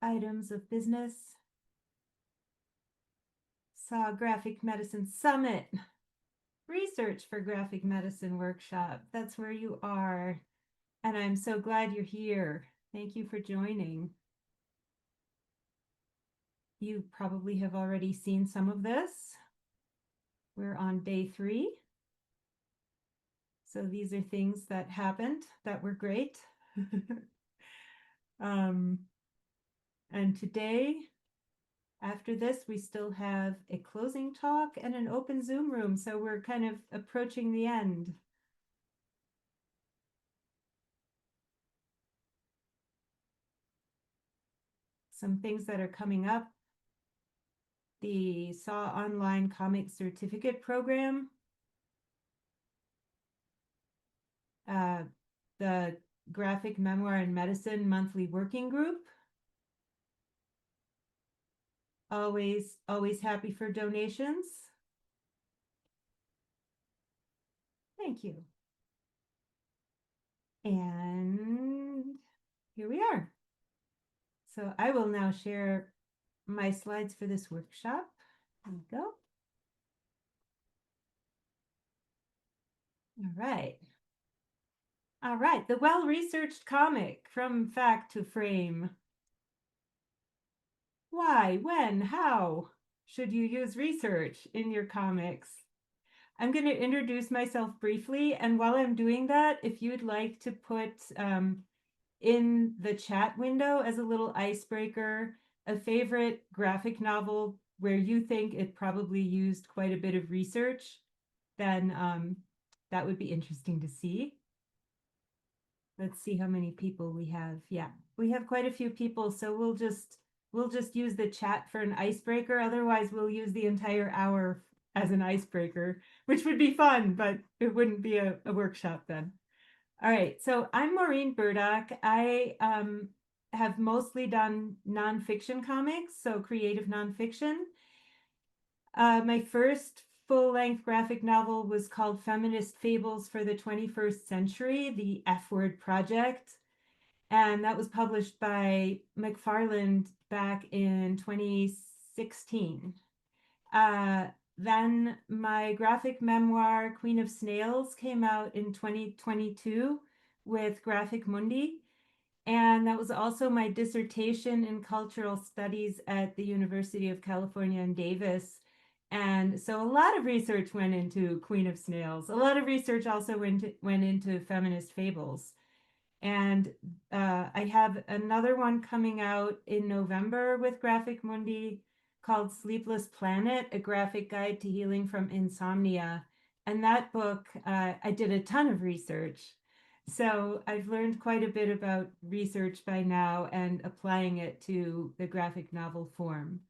items of business. Saw Graphic Medicine Summit. Research for Graphic Medicine Workshop. That's where you are. And I'm so glad you're here. Thank you for joining. You probably have already seen some of this. We're on day 3. So these are things that happened that were great. And today, after this, we still have a closing talk and an open Zoom room. So we're kind of approaching the end. Some things that are coming up. The SAW Online Comic Certificate Program. The Graphic Memoir and Medicine Monthly Working Group. Always happy for donations. Thank you. And here we are. So I will now share my slides for this workshop. There we go. All right, the well-researched comic from fact to frame. Why, when, how should you use research in your comics? I'm going to introduce myself briefly, and while I'm doing that, if you'd like to put in the chat window as a little icebreaker a favorite graphic novel where you think it probably used quite a bit of research, then that would be interesting to see. Let's see how many people we have. Yeah, we have quite a few people, so we'll just use the chat for an icebreaker. Otherwise, we'll use the entire hour as an icebreaker, which would be fun, but it wouldn't be a workshop then. All right, so I'm Maureen Burdock. I have mostly done nonfiction comics, so creative nonfiction. My first full-length graphic novel was called Feminist Fables for the 21st Century, the F-Word Project. And that was published by McFarland back in 2016. Then my graphic memoir, Queen of Snails, came out in 2022 with Graphic Mundi. And that was also my dissertation in cultural studies at the University of California in Davis. And so a lot of research went into Queen of Snails. A lot of research also went into Feminist Fables. And I have another one coming out in November with Graphic Mundi called Sleepless Planet, A Graphic Guide to Healing from Insomnia. And that book, I did a ton of research. So I've learned quite a bit about research by now and applying it to the graphic novel form.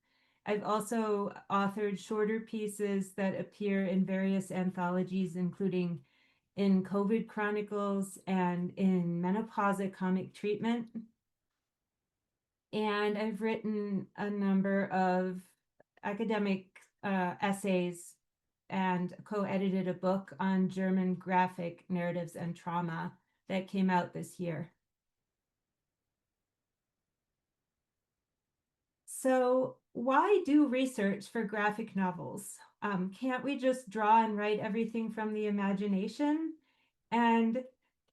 I've also authored shorter pieces that appear in various anthologies, including in COVID Chronicles and in Menopause Comic Treatment. And I've written a number of academic essays and co-edited a book on German graphic narratives and trauma that came out this year. So why do research for graphic novels? Can't we just draw and write everything from the imagination? And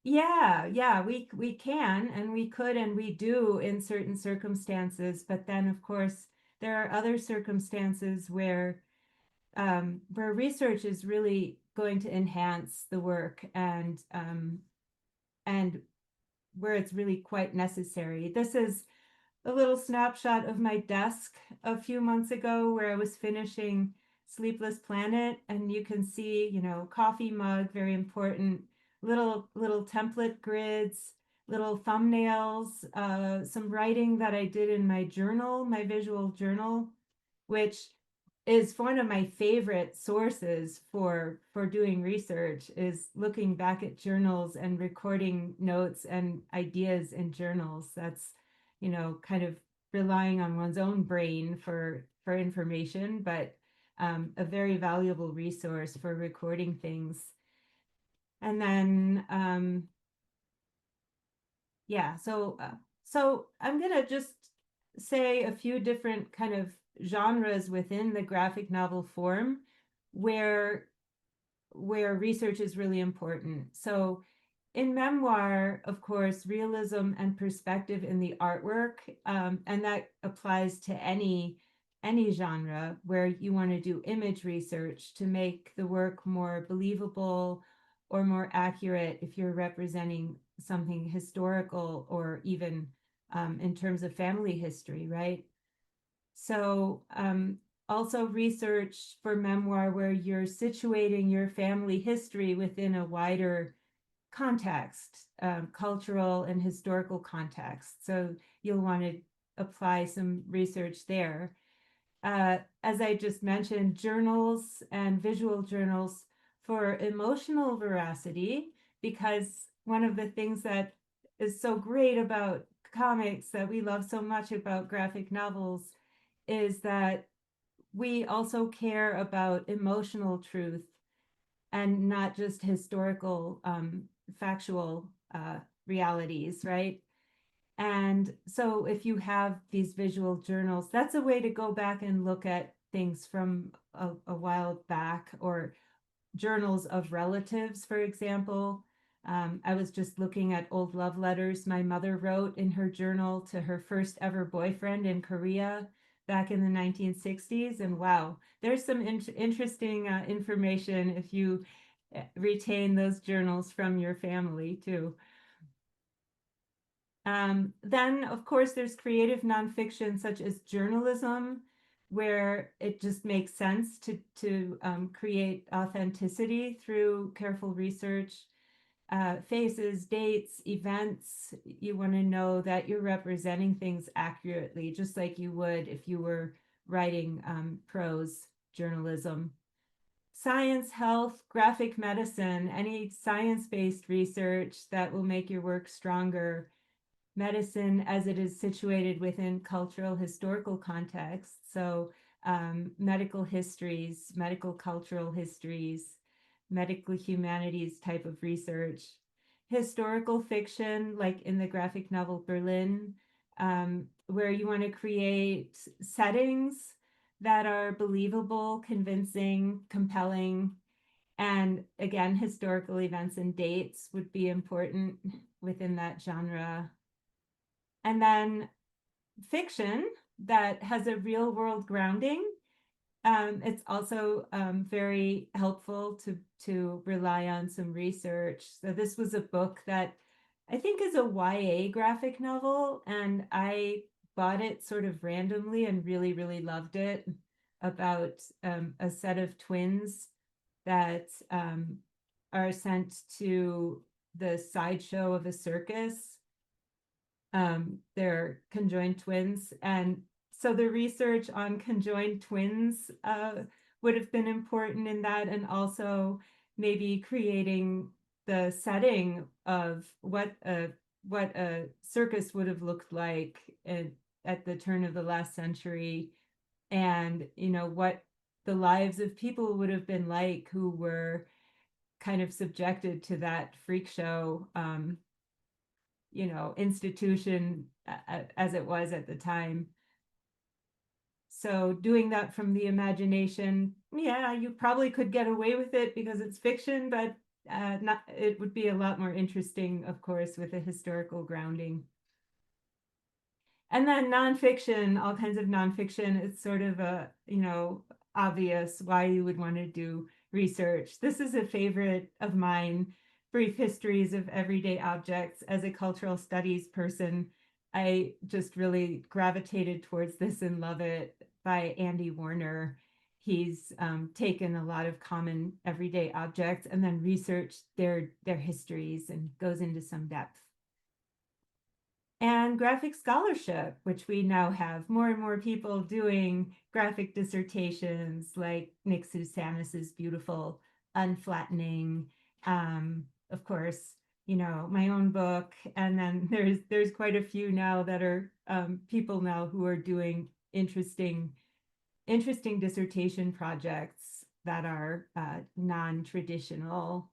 yeah, we can, and we could, and we do in certain circumstances. But then, of course, there are other circumstances where research is really going to enhance the work and where it's really quite necessary. This is a little snapshot of my desk a few months ago where I was finishing Sleepless Planet, and you can see, you know, coffee mug, very important, little template grids, little thumbnails, some writing that I did in my journal, my visual journal, which is one of my favorite sources for doing research, is looking back at journals and recording notes and ideas in journals. That's, you know, kind of relying on one's own brain for information, but a very valuable resource for recording things. And then, yeah, so I'm gonna just say a few different kind of genres within the graphic novel form where research is really important. So in memoir, of course, realism and perspective in the artwork, and that applies to any genre where you want to do image research to make the work more believable or more accurate if you're representing something historical or even in terms of family history, right? So also research for memoir where you're situating your family history within a wider context, cultural and historical context. So you'll want to apply some research there. As I just mentioned, journals and visual journals for emotional veracity, because one of the things that is so great about comics that we love so much about graphic novels is that we also care about emotional truth and not just historical, factual realities, right? And so if you have these visual journals, that's a way to go back and look at things from a while back, or journals of relatives, for example. I was just looking at old love letters my mother wrote in her journal to her first ever boyfriend in Korea back in the 1960s. And wow, there's some interesting information if you retain those journals from your family too. Then, of course, there's creative nonfiction such as journalism, where it just makes sense to create authenticity through careful research. Faces, dates, events, you want to know that you're representing things accurately, just like you would if you were writing prose journalism. Science, health, graphic medicine, any science-based research that will make your work stronger. Medicine as it is situated within cultural historical contexts. So medical histories, medical cultural histories, medical humanities type of research. Historical fiction, like in the graphic novel Berlin, where you want to create settings that are believable, convincing, compelling. And again, historical events and dates would be important within that genre. And then fiction that has a real world grounding. It's also very helpful to rely on some research. So this was a book that I think is a YA graphic novel, and I bought it sort of randomly and really, really loved it, about a set of twins that are sent to the sideshow of a circus. They're conjoined twins. And so the research on conjoined twins would have been important in that, and also maybe creating the setting of what a circus would have looked like at the turn of the last century, and what the lives of people would have been like who were kind of subjected to that freak show institution as it was at the time. So doing that from the imagination, yeah, you probably could get away with it because it's fiction, but it would be a lot more interesting, of course, with a historical grounding. And then nonfiction, all kinds of nonfiction, it's sort of obvious why you would want to do research. This is a favorite of mine, Brief Histories of Everyday Objects. As a cultural studies person, I just really gravitated towards this and love it, by Andy Warner. He's taken a lot of common everyday objects and then researched their histories and goes into some depth. And graphic scholarship, which we now have more and more people doing graphic dissertations, like Nick Susanis's beautiful Unflattening. Of course, my own book, and then there's quite a few now that are people now who are doing interesting dissertation projects that are non-traditional.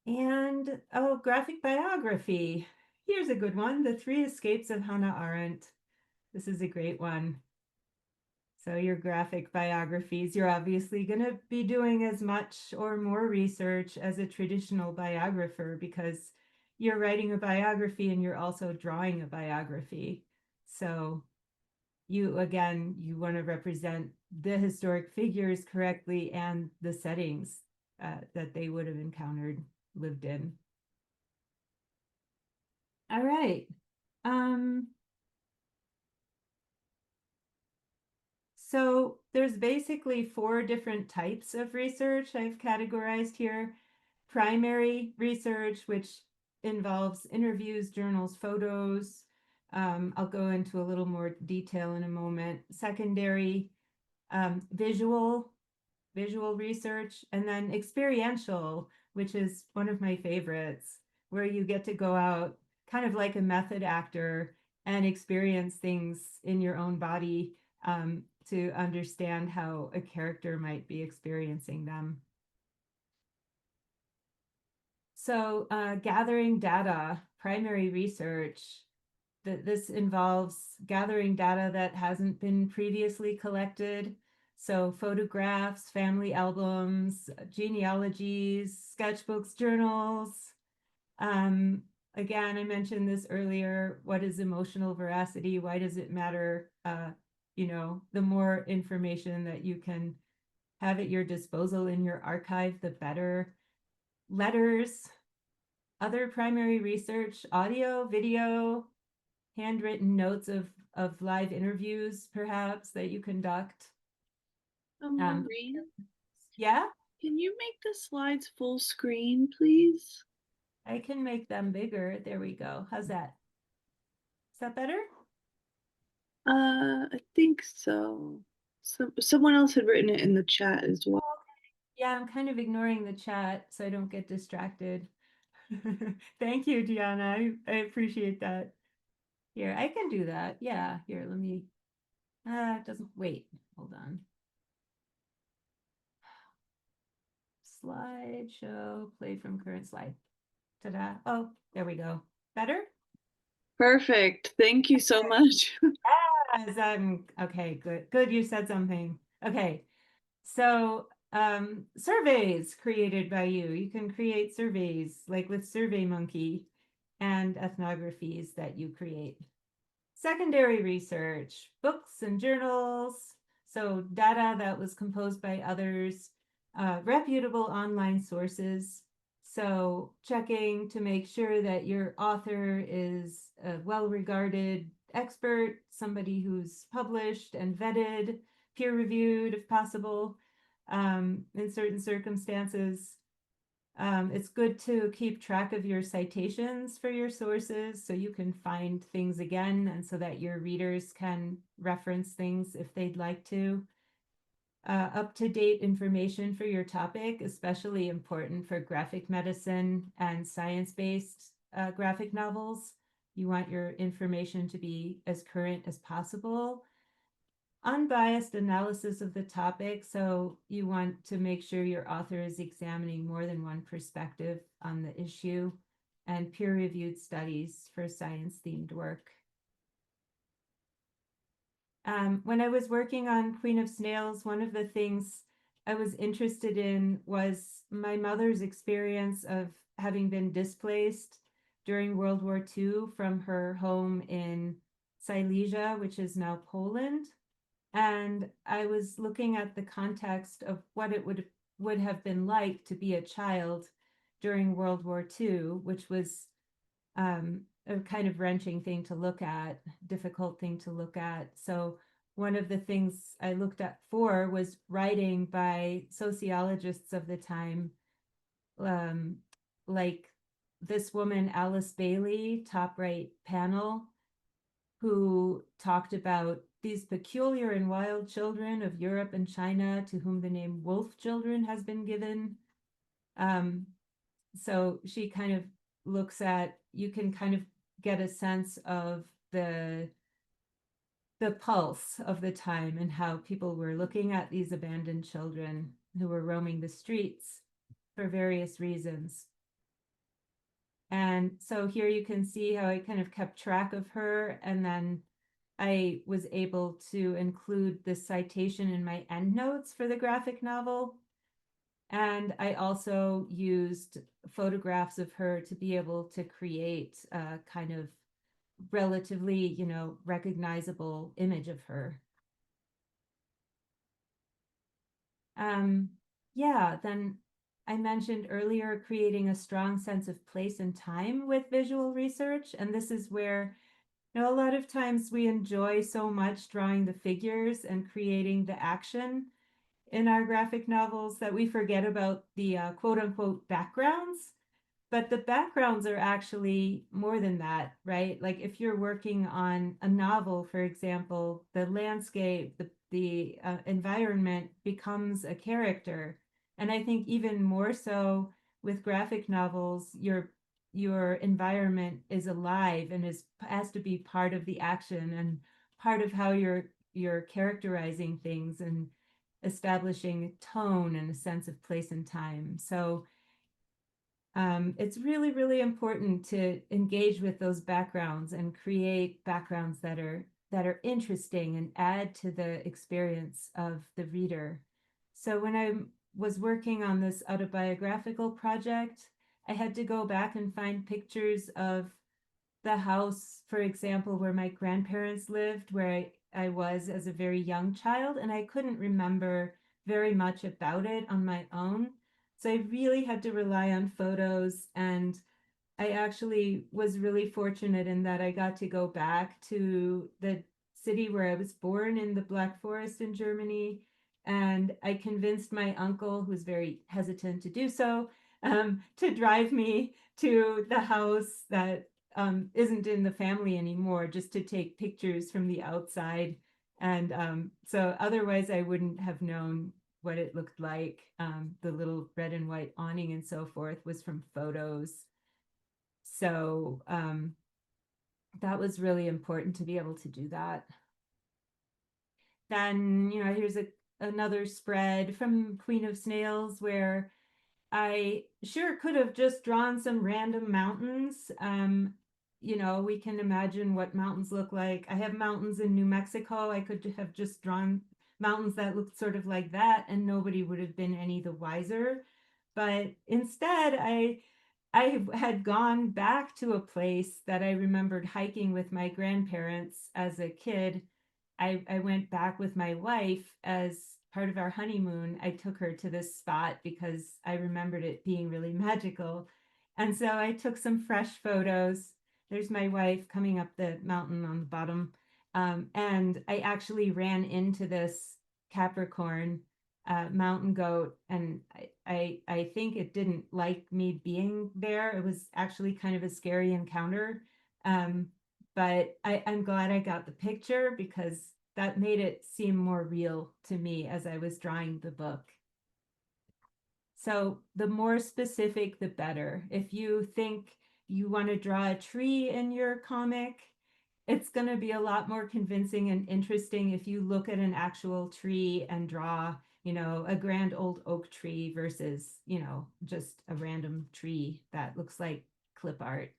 And graphic biography. Here's a good one, The Three Escapes of Hannah Arendt. This is a great one. So your graphic biographies, you're obviously going to be doing as much or more research as a traditional biographer because you're writing a biography and you're also drawing a biography. So you, again, you want to represent the historic figures correctly and the settings that they would have encountered, lived in. All right. So there's basically 4 different types of research I've categorized here. Primary research, which involves interviews, journals, photos. I'll go into a little more detail in a moment. Secondary, visual research, and then experiential, which is one of my favorites, where you get to go out kind of like a method actor and experience things in your own body to understand how a character might be experiencing them. So gathering data, primary research, this involves gathering data that hasn't been previously collected. So photographs, family albums, genealogies, sketchbooks, journals. Again, I mentioned this earlier. What is emotional veracity? Why does it matter? The more information that you can have at your disposal in your archive, the better. Letters, other primary research, audio, video, handwritten notes of live interviews, perhaps, that you conduct. Maureen, Yeah, can you make the slides full screen, please? I can make them bigger. There we go. How's that? Is that better? I think so. Someone else had written it in the chat as well. Yeah, I'm kind of ignoring the chat so I don't get distracted. Thank you, Gianna. I appreciate that. Here, I can do that. Yeah, here, let me. It doesn't. Wait, hold on. Slideshow, play from current slide. Ta-da. Oh, there we go. Better? Perfect. Thank you so much. Yes, okay, good. Good, you said something. Okay. So, surveys created by you. You can create surveys like with SurveyMonkey and ethnographies that you create. Secondary research, books and journals. So, data that was composed by others, reputable online sources. So, checking to make sure that your author is a well-regarded expert, somebody who's published and vetted, peer-reviewed if possible, in certain circumstances. It's good to keep track of your citations for your sources so you can find things again and so that your readers can reference things if they'd like to. Up-to-date information for your topic, especially important for graphic medicine and science-based graphic novels. You want your information to be as current as possible. Unbiased analysis of the topic. So you want to make sure your author is examining more than one perspective on the issue, and peer-reviewed studies for science-themed work. When I was working on Queen of Snails, one of the things I was interested in was my mother's experience of having been displaced during World War II from her home in Silesia, which is now Poland. And I was looking at the context of what it would have been like to be a child during World War II, which was a kind of wrenching thing to look at, difficult thing to look at. So one of the things I looked at for was writing by sociologists of the time, like this woman, Alice Bailey, top right panel, who talked about these peculiar and wild children of Europe and China to whom the name wolf children has been given. So she kind of looks at, you can kind of get a sense of the pulse of the time and how people were looking at these abandoned children who were roaming the streets for various reasons. And so here you can see how I kind of kept track of her, and then I was able to include the citation in my endnotes for the graphic novel. And I also used photographs of her to be able to create a kind of relatively, recognizable image of her. Yeah, then I mentioned earlier creating a strong sense of place and time with visual research. And this is where, a lot of times we enjoy so much drawing the figures and creating the action in our graphic novels that we forget about the quote unquote backgrounds. But the backgrounds are actually more than that, right? Like if you're working on a novel, for example, the landscape, the environment becomes a character. And I think even more so with graphic novels, your environment is alive and has to be part of the action and part of how you're characterizing things and establishing tone and a sense of place and time. So it's really, really important to engage with those backgrounds and create backgrounds that are interesting and add to the experience of the reader. So when I was working on this autobiographical project, I had to go back and find pictures of the house, for example, where my grandparents lived, where I was as a very young child, and I couldn't remember very much about it on my own. So I really had to rely on photos, and I actually was really fortunate in that I got to go back to the city where I was born in the Black Forest in Germany. And I convinced my uncle, who's very hesitant to do so, to drive me to the house that isn't in the family anymore, just to take pictures from the outside. And so otherwise, I wouldn't have known what it looked like. The little red and white awning and so forth was from photos. So that was really important to be able to do that. Then, here's another spread from Queen of Snails where I sure could have just drawn some random mountains. We can imagine what mountains look like. I have mountains in New Mexico. I could have just drawn mountains that looked sort of like that, and nobody would have been any the wiser. But instead, I had gone back to a place that I remembered hiking with my grandparents as a kid. I went back with my wife as part of our honeymoon. I took her to this spot because I remembered it being really magical. And so I took some fresh photos. There's my wife coming up the mountain on the bottom. And I actually ran into this Capricorn mountain goat, and I think it didn't like me being there. It was actually kind of a scary encounter. But I'm glad I got the picture because that made it seem more real to me as I was drawing the book. So the more specific, the better. If you think you want to draw a tree in your comic, it's going to be a lot more convincing and interesting if you look at an actual tree and draw, a grand old oak tree versus, just a random tree that looks like clip art.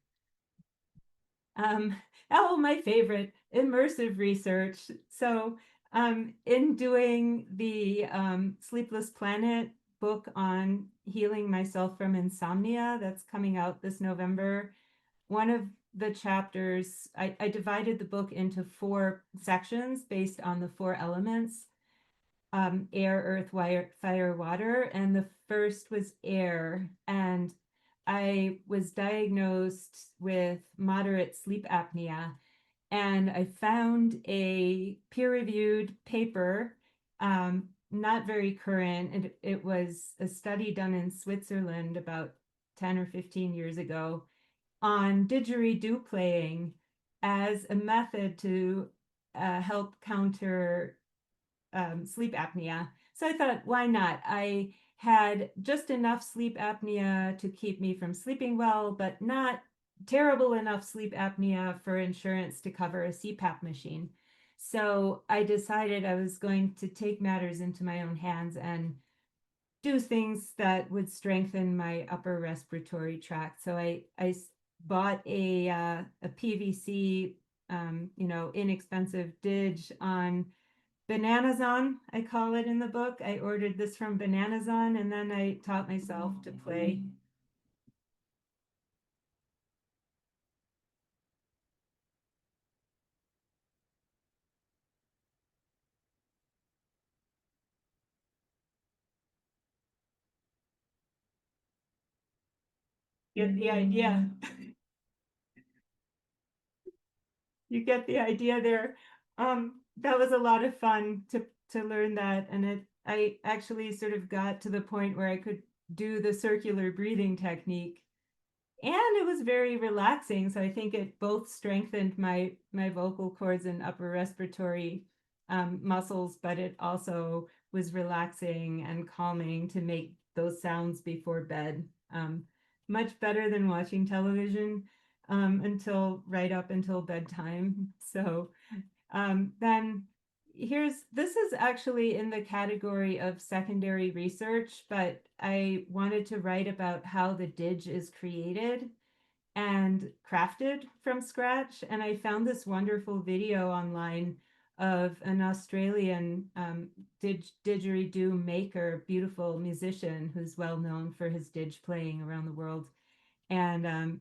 My favorite, immersive research. So in doing the Sleepless Planet book on healing myself from insomnia that's coming out this November, one of the chapters, I divided the book into 4 sections based on the 4 elements, air, earth, fire, water. And the first was air. And I was diagnosed with moderate sleep apnea. And I found a peer-reviewed paper, not very current. It was a study done in Switzerland about 10 or 15 years ago on didgeridoo playing as a method to help counter sleep apnea. So I thought, why not? I had just enough sleep apnea to keep me from sleeping well, but not terrible enough sleep apnea for insurance to cover a CPAP machine. So I decided I was going to take matters into my own hands and do things that would strengthen my upper respiratory tract. So I bought a PVC, inexpensive didge on Bananazon, I call it in the book. I ordered this from Bananazon, and then I taught myself to play. Get the idea. You get the idea there. That was a lot of fun to learn that, and I actually sort of got to the point where I could do the circular breathing technique, and it was very relaxing. So I think it both strengthened my vocal cords and upper respiratory muscles, but it also was relaxing and calming to make those sounds before bed. Much better than watching television until right up until bedtime. So then this is actually in the category of secondary research, but I wanted to write about how the didge is created and crafted from scratch. And I found this wonderful video online of an Australian didgeridoo maker, beautiful musician who's well known for his didge playing around the world. And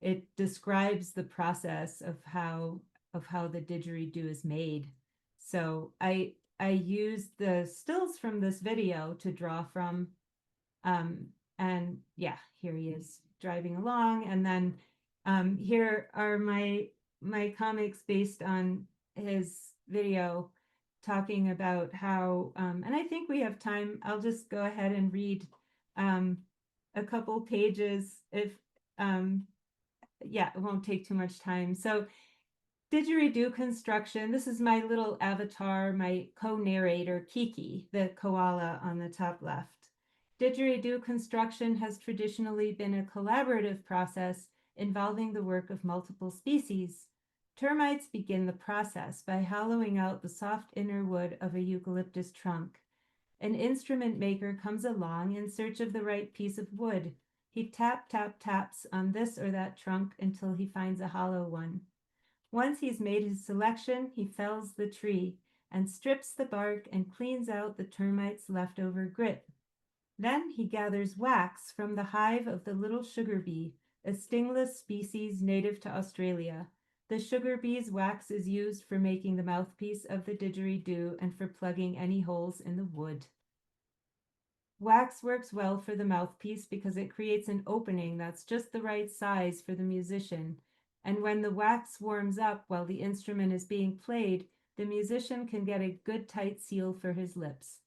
it describes the process of how the didgeridoo is made. So I used the stills from this video to draw from. And yeah, here he is driving along. And then here are my comics based on his video, talking about how, and I think we have time. I'll just go ahead and read a couple pages if, yeah, it won't take too much time. So didgeridoo construction. This is my little avatar, my co-narrator, Kiki, the koala on the top left. Didgeridoo construction has traditionally been a collaborative process involving the work of multiple species. Termites begin the process by hollowing out the soft inner wood of a eucalyptus trunk. An instrument maker comes along in search of the right piece of wood. He taps on this or that trunk until he finds a hollow one. Once he's made his selection, he fells the tree and strips the bark and cleans out the termites' leftover grit. Then he gathers wax from the hive of the little sugar bee, a stingless species native to Australia. The sugar bee's wax is used for making the mouthpiece of the didgeridoo and for plugging any holes in the wood. Wax works well for the mouthpiece because it creates an opening that's just the right size for the musician. And when the wax warms up while the instrument is being played, the musician can get a good tight seal for his lips.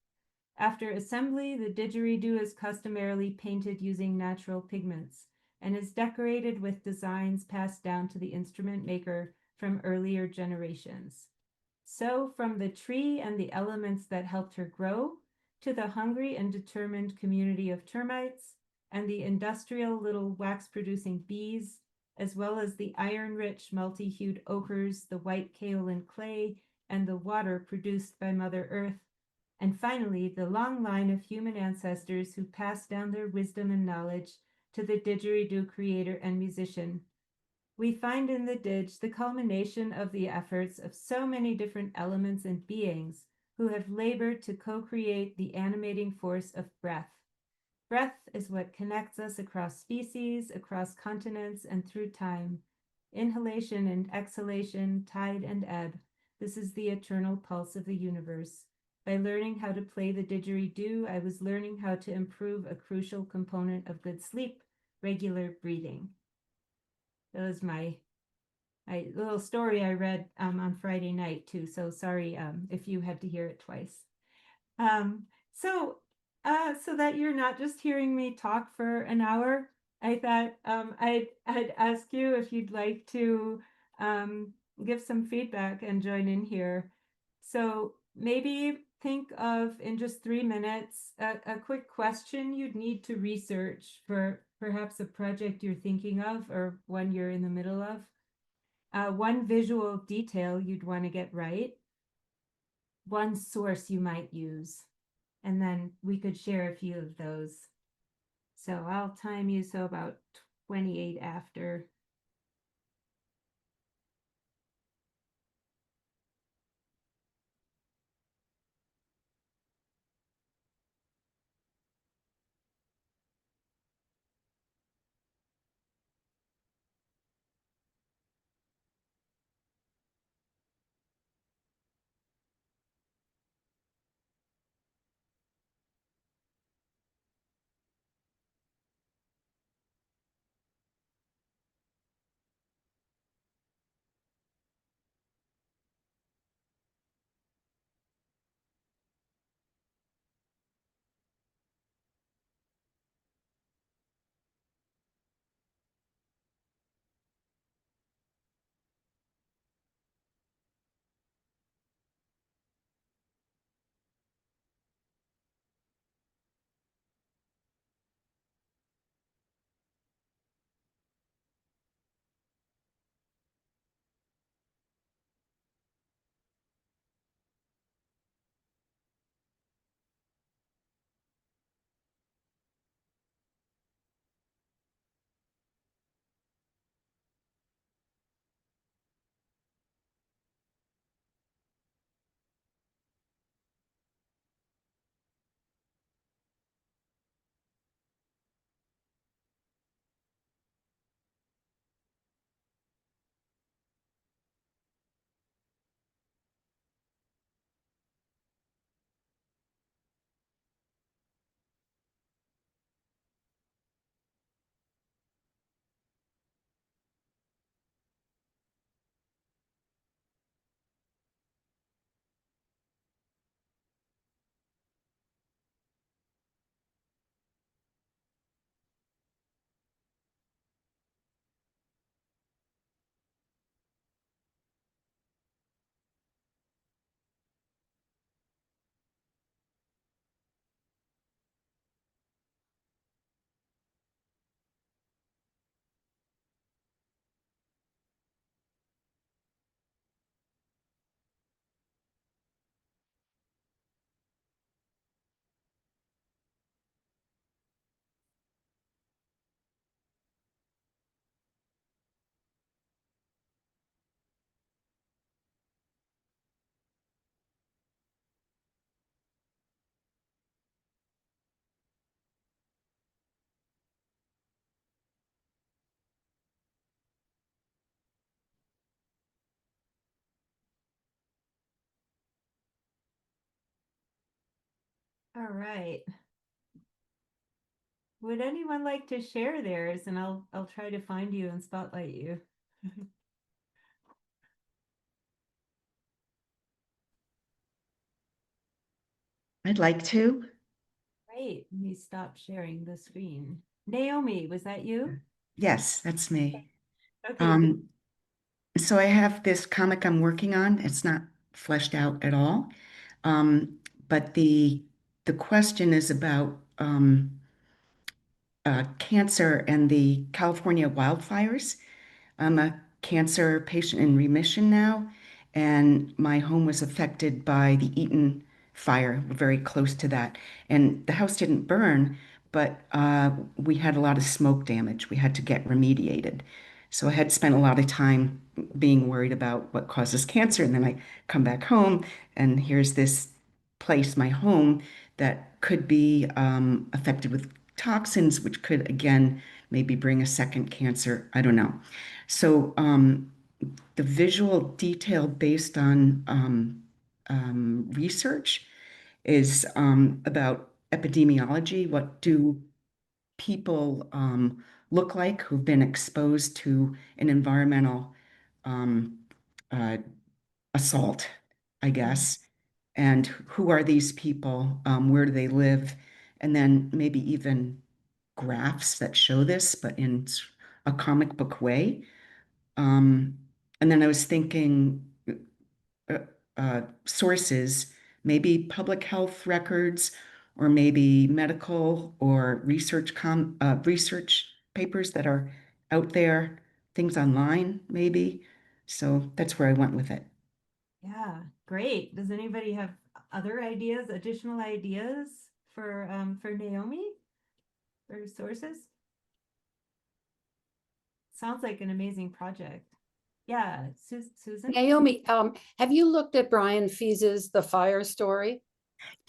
After assembly, the didgeridoo is customarily painted using natural pigments and is decorated with designs passed down to the instrument maker from earlier generations. So, from the tree and the elements that helped her grow, to the hungry and determined community of termites, and the industrial little wax-producing bees, as well as the iron-rich multi-hued ochres, the white kaolin clay, and the water produced by Mother Earth, and finally, the long line of human ancestors who passed down their wisdom and knowledge to the didgeridoo creator and musician. We find in the didge the culmination of the efforts of so many different elements and beings who have labored to co-create the animating force of breath. Breath is what connects us across species, across continents, and through time. Inhalation and exhalation, tide and ebb. This is the eternal pulse of the universe. By learning how to play the didgeridoo, I was learning how to improve a crucial component of good sleep, regular breathing. That was my little story I read on Friday night too. So sorry if you had to hear it twice. So that you're not just hearing me talk for an hour, I thought I'd ask you if you'd like to give some feedback and join in here. So maybe think of, in just 3 minutes, a quick question you'd need to research for perhaps a project you're thinking of or one you're in the middle of. One visual detail you'd want to get right, one source you might use, and then we could share a few of those. So I'll time you so about 28 after. All right. Would anyone like to share theirs? And I'll try to find you and spotlight you. I'd like to. Great. Let me stop sharing the screen. Naomi, was that you? Yes, that's me. Okay, good. So I have this comic I'm working on. It's not fleshed out at all. Um, but the question is about cancer and the California wildfires. I'm a cancer patient in remission now, and my home was affected by the Eaton fire. We're very close to that. And the house didn't burn, but we had a lot of smoke damage. We had to get remediated. So I had spent a lot of time being worried about what causes cancer. And then I come back home, and here's this place, my home, that could be affected with toxins, which could again maybe bring a second cancer. I don't know. So the visual detail based on research is about epidemiology. What do people look like who've been exposed to an environmental um, uh, assault, I guess? And who are these people? Where do they live? And then maybe even graphs that show this, but in a comic book way. Um, and then I was thinking uh, sources, maybe public health records, or maybe medical or research papers that are out there, things online, maybe. So that's where I went with it. Yeah, great. Does anybody have other ideas, additional ideas for Naomi or sources? Sounds like an amazing project. Yeah, Susan? Naomi, have you looked at Brian Fee's The Fire Story?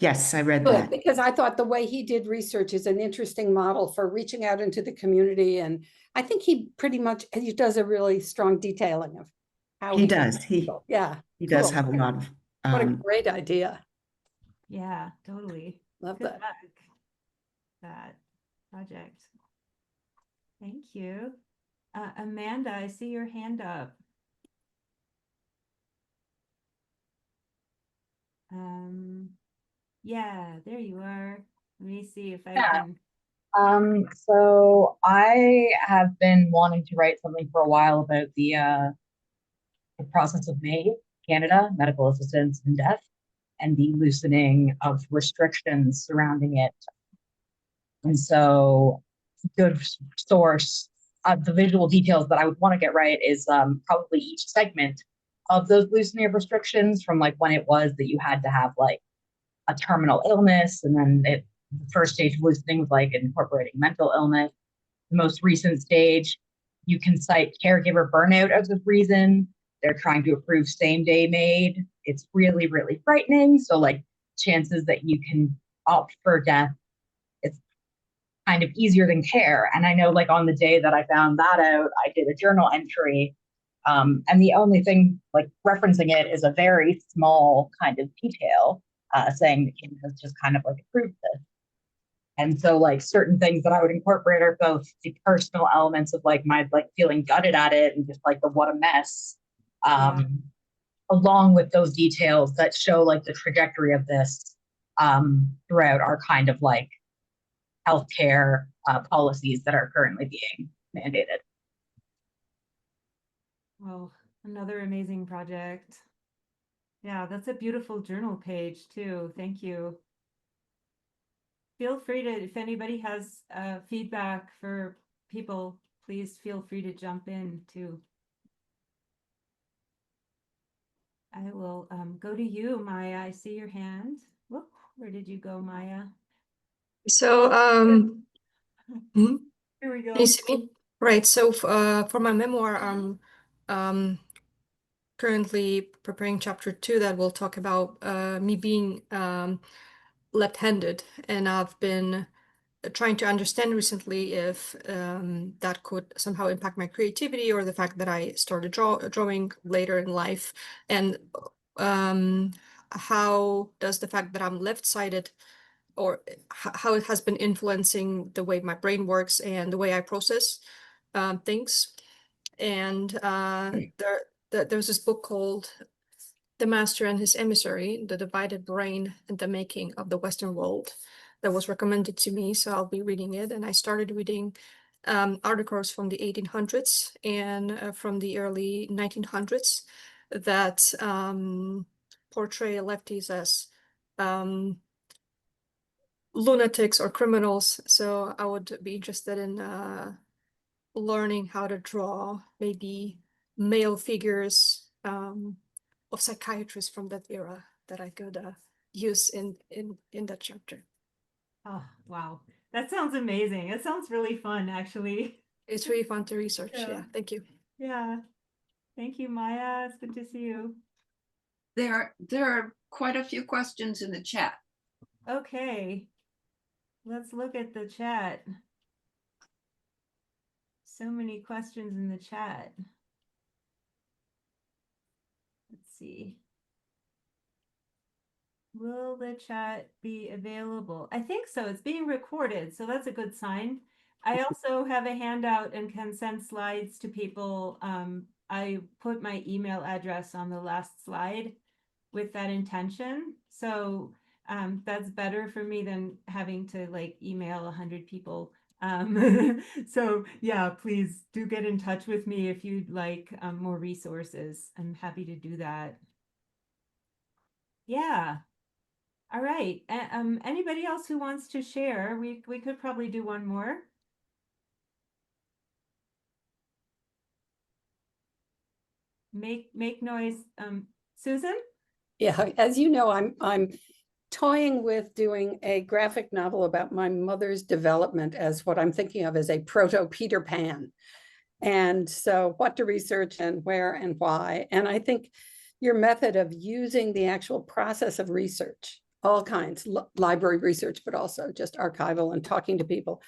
Yes, I read Good, that. because I thought the way he did research is an interesting model for reaching out into the community. And I think he does a really strong detailing of how He he does. finds people. Yeah, He does cool. have a lot of What a great idea. Yeah, totally. Love Good that. luck, that project. Thank you. Amanda, I see your hand up. Yeah, there you are. Let me see if I can. So I have been wanting to write something for a while about the process of MAID, Canada, medical assistance in death, and the loosening of restrictions surrounding it. And so, good source of the visual details that I would want to get right is probably each segment of those loosening of restrictions, from like when it was that you had to have like a terminal illness, and then the first stage of loosening was like incorporating mental illness. The most recent stage, you can cite caregiver burnout as a reason. They're trying to approve same-day MAID. It's really, really frightening. So like chances that you can opt for death, it's kind of easier than care. And I know like on the day that I found that out, I did a journal entry. And the only thing like referencing it is a very small kind of detail saying the king has just kind of like approved this. And so like certain things that I would incorporate are both the personal elements of like my like feeling gutted at it and just like the what a mess, Yeah. along with those details that show like the trajectory of this throughout our kind of like healthcare policies that are currently being mandated. Well, another amazing project. Yeah, that's a beautiful journal page too. Thank you. Feel free to, if anybody has feedback for people, please feel free to jump in too. I will go to you, Maya. I see your hand. Whoop, where did you go, Maya? So, Here we go. can you see me? Right. So, for my memoir, I'm currently preparing chapter 2 that will talk about me being left-handed, and I've been trying to understand recently if that could somehow impact my creativity, or the fact that I started drawing later in life, and how does the fact that I'm left-sided or how it has been influencing the way my brain works and the way I process things. And there's this book called The Master and His Emissary, The Divided Brain and the Making of the Western World, that was recommended to me, so I'll be reading it. And I started reading articles from the 1800s and from the early 1900s that portray lefties as lunatics or criminals. So I would be interested in learning how to draw maybe male figures of psychiatrists from that era that I could use in that chapter. Oh, wow. That sounds amazing. It sounds really fun, actually. It's really fun to research. Yeah. Yeah, thank you. Yeah. Thank you, Maya. It's good to see you. There are quite a few questions in the chat. Okay. Let's look at the chat. So many questions in the chat. Let's see. Will the chat be available? I think so. It's being recorded, so that's a good sign. I also have a handout and can send slides to people. I put my email address on the last slide with that intention. So that's better for me than having to like email 100 people. So yeah, please do get in touch with me if you'd like more resources. I'm happy to do that. Yeah. All right. Anybody else who wants to share? We could probably do one more. Make noise. Susan? Yeah, as you know, I'm toying with doing a graphic novel about my mother's development as what I'm thinking of as a proto Peter Pan. And so what to research and where and why. And I think your method of using the actual process of research, all kinds, library research, but also just archival and talking to people,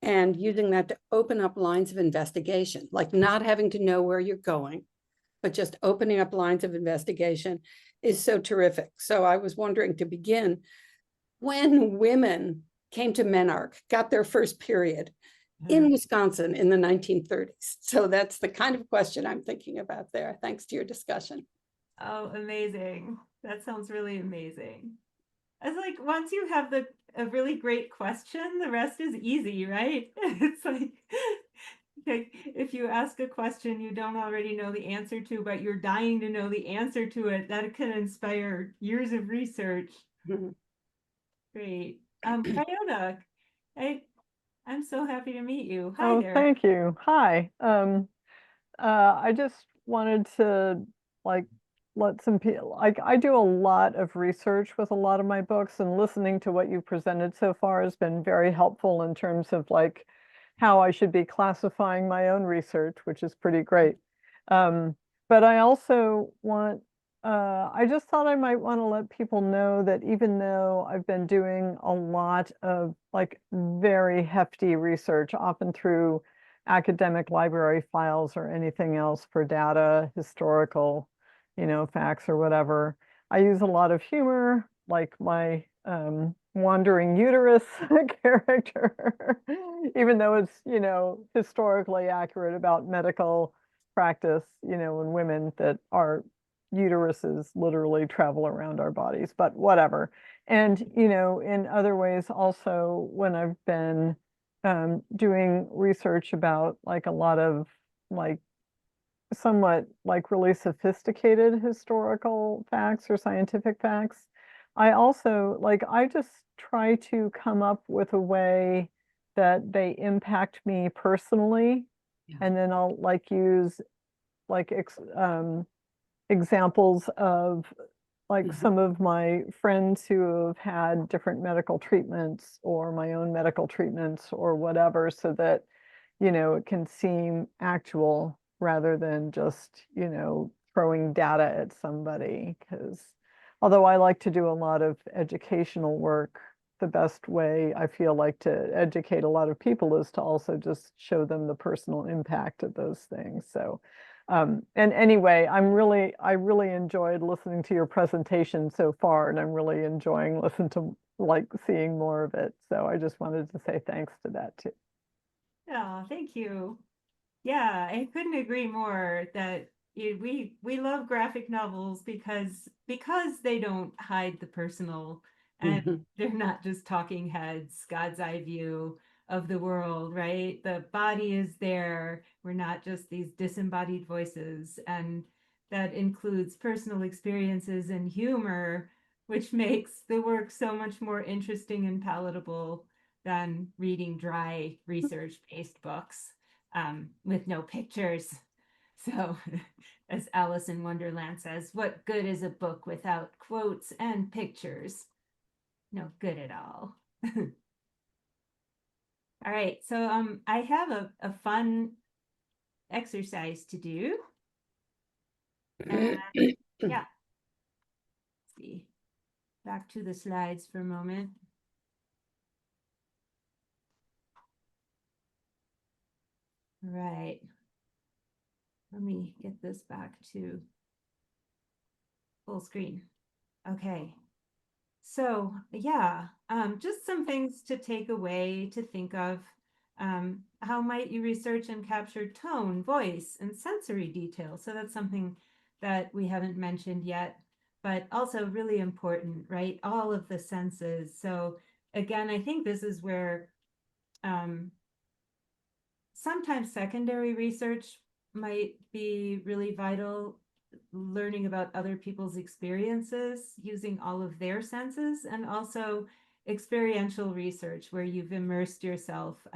and using that to open up lines of investigation, like not having to know where you're going, but just opening up lines of investigation is so terrific. So I was wondering, to begin, when women came to Menarche, got their first period in Wisconsin in the 1930s. So that's the kind of question I'm thinking about there, thanks to your discussion. Oh, amazing. That sounds really amazing. It's like once you have a really great question, the rest is easy, right? It's like if you ask a question you don't already know the answer to, but you're dying to know the answer to it, that can inspire years of research. Mhm. Great. Prayodok, I'm so happy to meet you. Hi Oh, there. thank you. Hi. I just wanted to like let some people, like I do a lot of research with a lot of my books, and listening to what you presented so far has been very helpful in terms of like how I should be classifying my own research, which is pretty great. But I also want, I just thought I might want to let people know that even though I've been doing a lot of like very hefty research, often through academic library files or anything else for data, historical, facts or whatever, I use a lot of humor, like my wandering uterus character, even though it's, historically accurate about medical practice, in women that our uteruses literally travel around our bodies, but whatever. And, in other ways also, when I've been doing research about like a lot of like somewhat like really sophisticated historical facts or scientific facts, I also I just try to come up with a way that they impact me personally. Yeah. And then I'll like use like examples of like some of my friends who have had different medical treatments or my own medical treatments or whatever, so that, it can seem actual rather than just, throwing data at somebody. Because although I like to do a lot of educational work, the best way I feel like to educate a lot of people is to also just show them the personal impact of those things. So And anyway, I really enjoyed listening to your presentation so far, and I'm really enjoying seeing more of it. So I just wanted to say thanks to that too. Oh, thank you. Yeah, I couldn't agree more that we love graphic novels because they don't hide the personal, and Mhm. they're not just talking heads, God's eye view of the world, right? The body is there. We're not just these disembodied voices, and that includes personal experiences and humor, which makes the work so much more interesting and palatable than reading dry research-based books with no pictures. So, as Alice in Wonderland says, what good is a book without quotes and pictures? No good at all. All right, so I have a fun exercise to do. And yeah, let's see. Back to the slides for a moment. Right. Let me get this back to full screen. Okay. So yeah, just some things to take away, to think of. How might you research and capture tone, voice, and sensory detail? So that's something that we haven't mentioned yet, but also really important, right? All of the senses. So again, I think this is where sometimes secondary research might be really vital, learning about other people's experiences using all of their senses, and also experiential research where you've immersed yourself.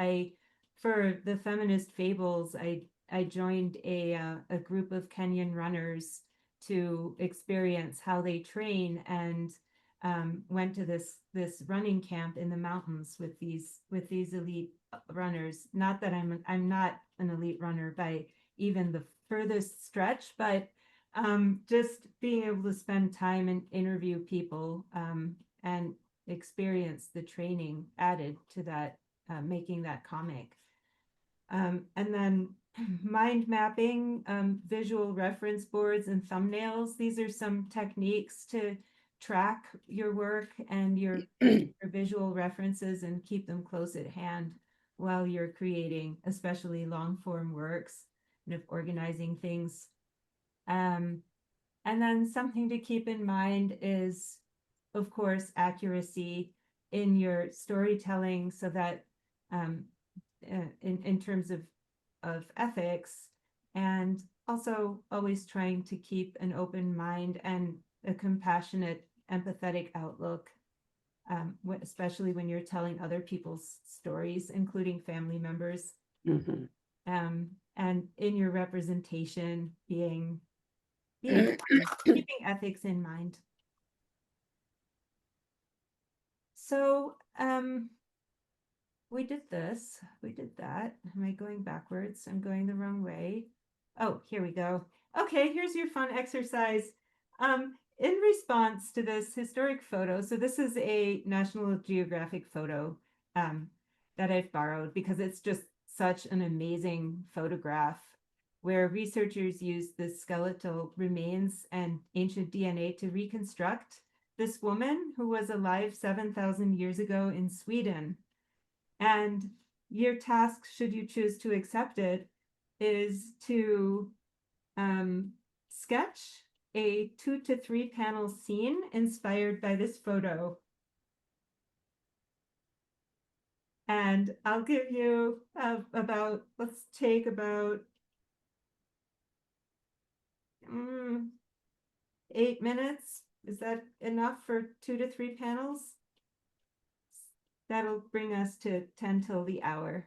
For the Feminist Fables, I joined a group of Kenyan runners to experience how they train, and went to this running camp in the mountains with these elite runners. Not that I'm not an elite runner by even the furthest stretch, but just being able to spend time and interview people and experience the training added to that, making that comic. And then mind mapping, visual reference boards, and thumbnails. These are some techniques to track your work and your visual references and keep them close at hand while you're creating, especially long form works, and of organizing things. And then something to keep in mind is, of course, accuracy in your storytelling, so that in terms of ethics, and also always trying to keep an open mind and a compassionate, empathetic outlook, especially when you're telling other people's stories, including family members. Mhm. And in your representation, keeping ethics in mind. So we did this, we did that. Am I going backwards? I'm going the wrong way. Oh, here we go. Okay, here's your fun exercise. In response to this historic photo, so this is a National Geographic photo that I've borrowed because it's just such an amazing photograph, where researchers used the skeletal remains and ancient DNA to reconstruct this woman who was alive 7,000 years ago in Sweden. And your task, should you choose to accept it, is to sketch a 2 to 3 panel scene inspired by this photo. And I'll give you let's take about 8 minutes. Is that enough for 2 to 3 panels? That'll bring us to 10 till the hour.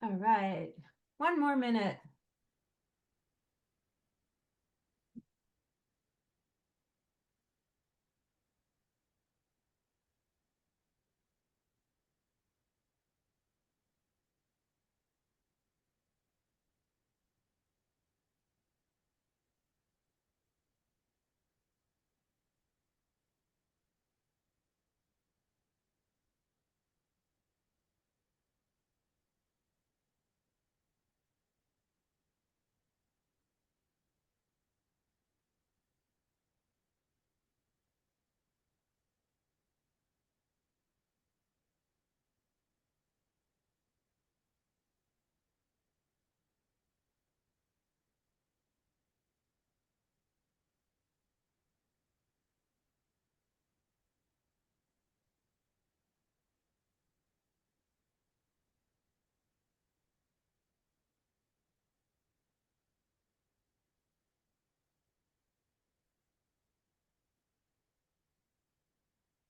All right, one more minute.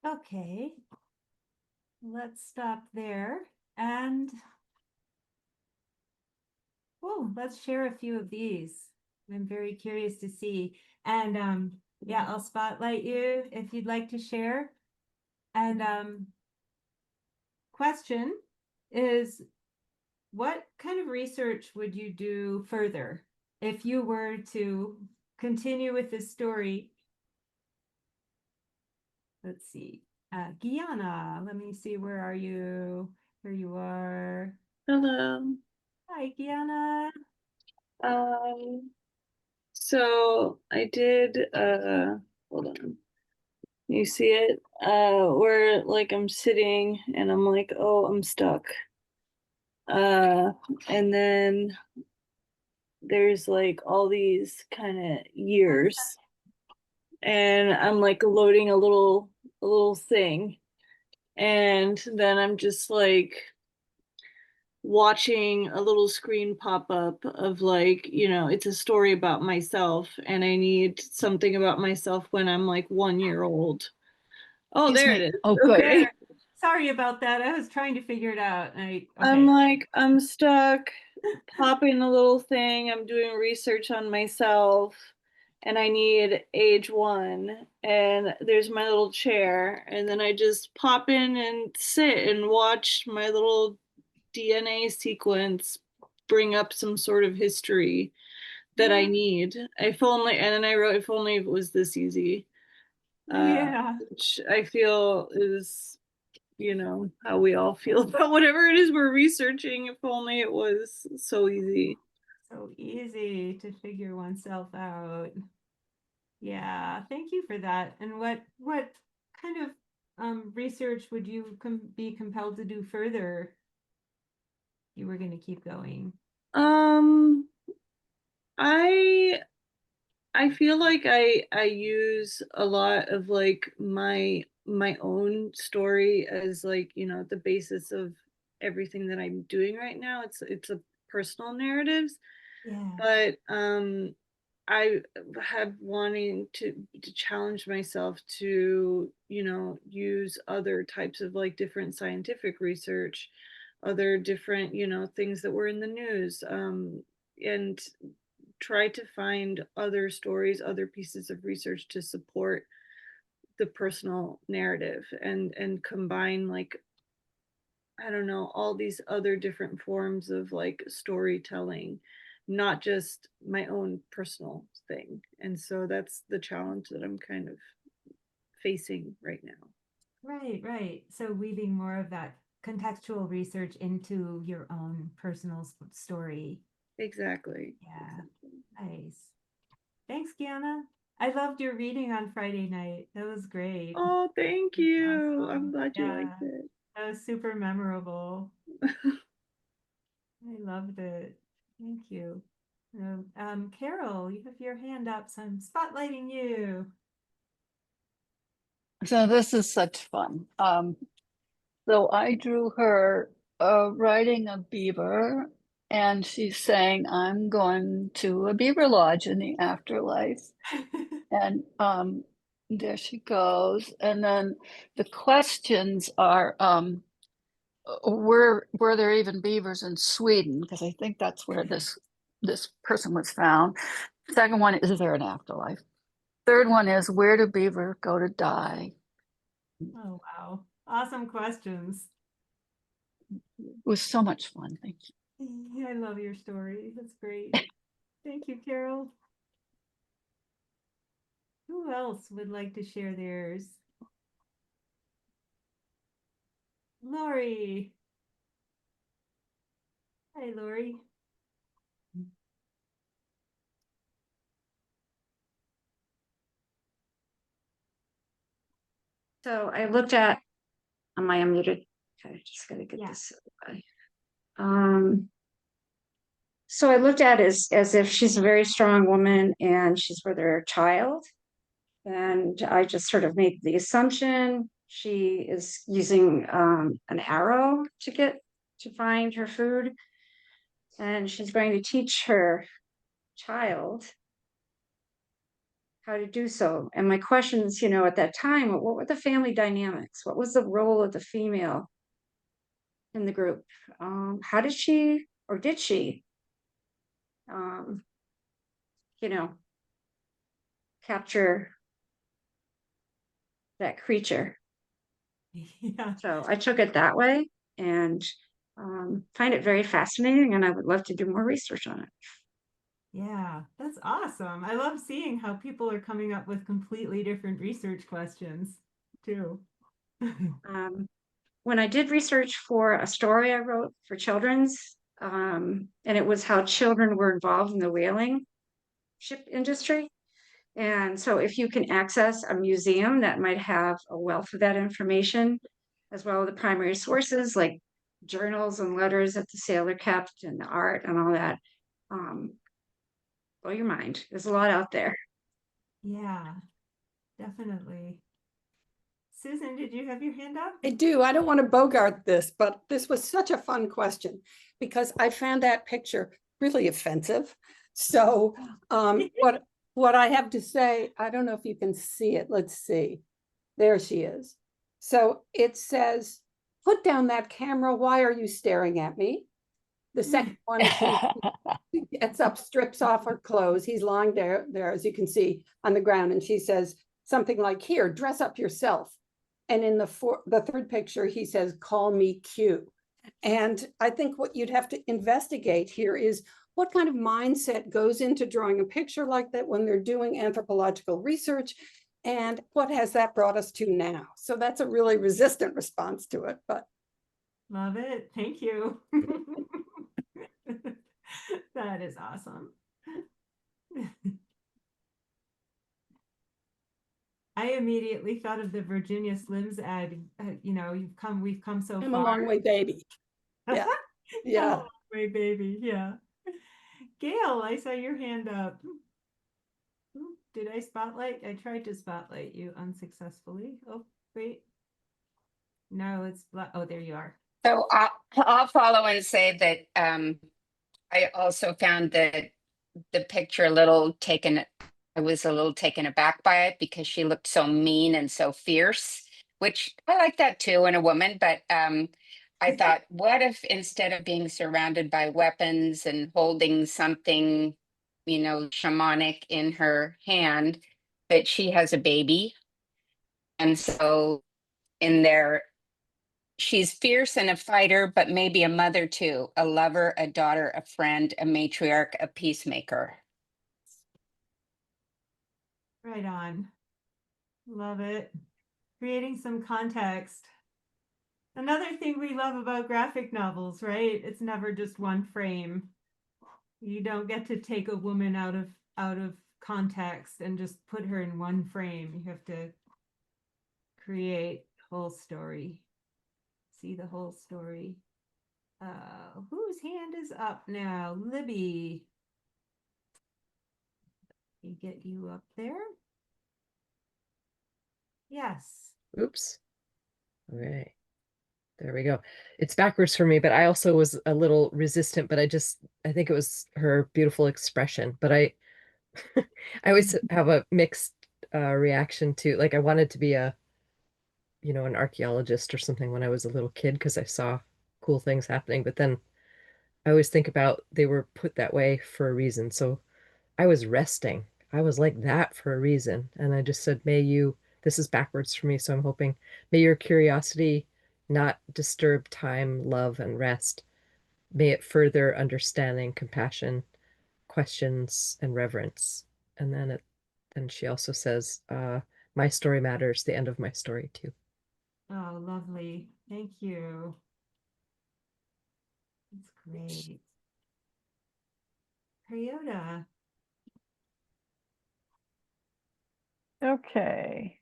Okay, let's stop there and let's share a few of these. I'm very curious to see. And yeah, I'll spotlight you if you'd like to share. And question is, what kind of research would you do further if you were to continue with this story? Let's see. Guyana, let me see, where are you? Here you are. Hello. Hi, Guyana. So I did, hold on. You see it? Where like I'm sitting and I'm like, oh, I'm stuck. And then there's like all these kind of years, and I'm like loading a little thing, and then I'm just like watching a little screen pop up of like, you know, it's a story about myself, and I need something about myself when I'm like 1 year old. Oh, Excuse there me. it is. Oh, good. Okay. Sorry about that. I was trying to figure it out. I'm like, I'm stuck, popping a little thing. I'm doing research on myself, and I need age 1. And there's my little chair. And then I just pop in and sit and watch my little DNA sequence bring up some sort of history that I need. If only, and then I wrote, if only it was this easy. Yeah. Which I feel is, you know, how we all feel about whatever it is we're researching. If only it was so easy. So easy to figure oneself out. Yeah, thank you for that. And what kind of research would you be compelled to do further? You were going to keep going. I feel like I use a lot of like my own story as like, you know, the basis of everything that I'm doing right now. It's a personal narratives, Yeah. but I have wanting to challenge myself to, you know, use other types of like different scientific research, other different, you know, things that were in the news, and try to find other stories, other pieces of research to support the personal narrative, and combine like, I don't know, all these other different forms of like storytelling, not just my own personal thing. And so that's the challenge that I'm kind of facing right now. Right, right. So weaving more of that contextual research into your own personal story. Exactly. Yeah. Nice. Thanks, Gianna. I loved your reading on Friday night. That was great. Oh, thank you. Awesome. I'm glad you Yeah, liked it. that was super memorable. I loved it. Thank you. Carol, you have your hand up, so I'm spotlighting you. So this is such fun. So I drew her riding a beaver, and she's saying, I'm going to a beaver lodge in the afterlife. And there she goes. And then the questions are, were there even beavers in Sweden? Because I think that's where this person was found. Second one, is there an afterlife? Third one is, where do beaver go to die? Oh, wow. Awesome questions. It was so much fun. Thank you. I love your story. That's great. Thank you, Carol. Who else would like to share theirs? Lori. Hi, Lori. So I looked at, am I unmuted? Okay, just gotta get Yeah. this away. So I looked at it as if she's a very strong woman and she's with her child. And I just sort of made the assumption she is using an arrow to find her food. And she's going to teach her child how to do so. And my questions, at that time, what were the family dynamics? What was the role of the female in the group? How did she, or did she, capture that creature? Yeah. So I took it that way and find it very fascinating, and I would love to do more research on it. Yeah, that's awesome. I love seeing how people are coming up with completely different research questions too. When I did research for a story I wrote for children's, and it was how children were involved in the whaling ship industry. And so if you can access a museum that might have a wealth of that information, as well as the primary sources like journals and letters that the sailor kept and the art and all that, blow your mind. There's a lot out there. Yeah, definitely. Susan, did you have your hand up? I do. I don't want to bogart this, but this was such a fun question because I found that picture really offensive. So what I have to say, I don't know if you can see it. Let's see. There she is. So it says, "Put down that camera. Why are you staring at me?" The second one, she gets up, strips off her clothes. He's lying there, as you can see, on the ground. And she says something like, "Here, dress up yourself." And in the third picture, he says, "Call me Q." And I think what you'd have to investigate here is what kind of mindset goes into drawing a picture like that when they're doing anthropological research, and what has that brought us to now? So that's a really resistant response to it, but. Love it. Thank you. That is awesome. I immediately thought of the Virginia Slims ad, we've come so I'm far. a long way, baby. Yeah. Yeah. Come a long way, baby. Yeah. Gail, I saw your hand up. Did I spotlight? I tried to spotlight you unsuccessfully. Oh, wait. No, oh, there you are. So I'll follow and say that I also found that the picture I was a little taken aback by it because she looked so mean and so fierce, which I like that too in a woman. But I thought, what if instead of being surrounded by weapons and holding something, shamanic in her hand, that she has a baby. And so in there, she's fierce and a fighter, but maybe a mother too, a lover, a daughter, a friend, a matriarch, a peacemaker. Right on. Love it. Creating some context. Another thing we love about graphic novels, right? It's never just one frame. You don't get to take a woman out of context and just put her in one frame. You have to create whole story. See the whole story. Whose hand is up now? Libby. Let me get you up there. Yes. Oops. All right. There we go. It's backwards for me, but I also was a little resistant, but I think it was her beautiful expression. But I always have a mixed reaction to, like, I wanted to be an archaeologist or something when I was a little kid because I saw cool things happening. But then I always think about they were put that way for a reason. So I was resting. I was like that for a reason. And I just said, may you, this is backwards for me. So I'm hoping, may your curiosity not disturb time, love, and rest. May it further understanding, compassion, questions, and reverence. And then she also says, my story matters, the end of my story too. Oh, lovely. Thank you. That's great. Toyota. Okay.